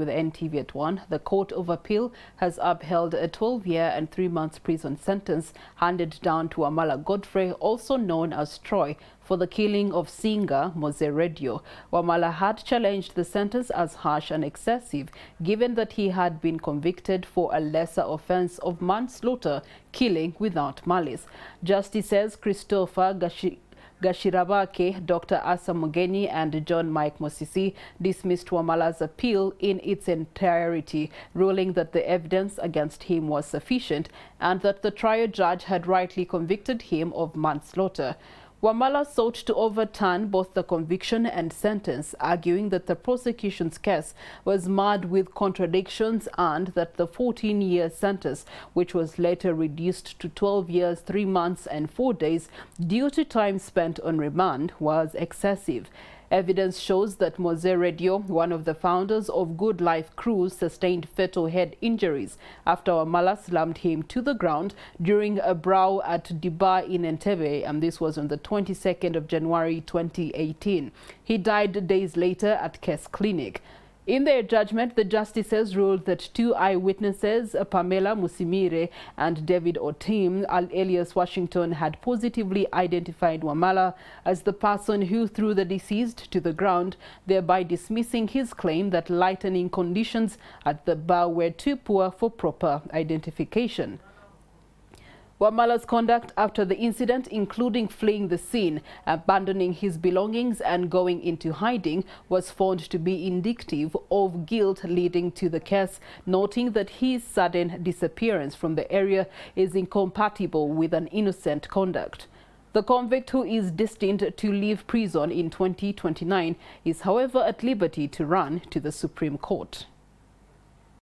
With Entebbe at 1, the Court of Appeal has upheld a 12-year and 3 months prison sentence handed down to Wamala Godfrey, also known as Troy, for the killing of singer Mowzey Radio. Wamala had challenged the sentence as harsh and excessive, given that he had been convicted for a lesser offense of manslaughter, killing without malice. Justices Christopher Gashirabake, Dr. Asa Mugenyi and John Mike Musisi dismissed Wamala's appeal in its entirety, ruling that the evidence against him was sufficient and that the trial judge had rightly convicted him of manslaughter. Wamala sought to overturn both the conviction and sentence, arguing that the prosecution's case was marred with contradictions and that the 14-year sentence, which was later reduced to 12 years, 3 months and 4 days due to time spent on remand, was excessive. Evidence shows that Mowzey Radio, one of the founders of Good Life Cruise, sustained fatal head injuries after Wamala slammed him to the ground during a brawl at Entebbe in Entebbe, and this was on the 22nd of January 2018. He died days later at Case Clinic. In their judgment, the justices ruled that 2 eyewitnesses, Pamela Musimire and David Otim, alias Washington, had positively identified Wamala as the person who threw the deceased to the ground, thereby dismissing his claim that lightning conditions at the bar were too poor for proper identification. Wamala's conduct after the incident, including fleeing the scene, abandoning his belongings and going into hiding, was found to be indicative of guilt leading to the case, noting that his sudden disappearance from the area is incompatible with an innocent conduct. The convict, who is destined to leave prison in 2029, is however at liberty to run to the Supreme Court.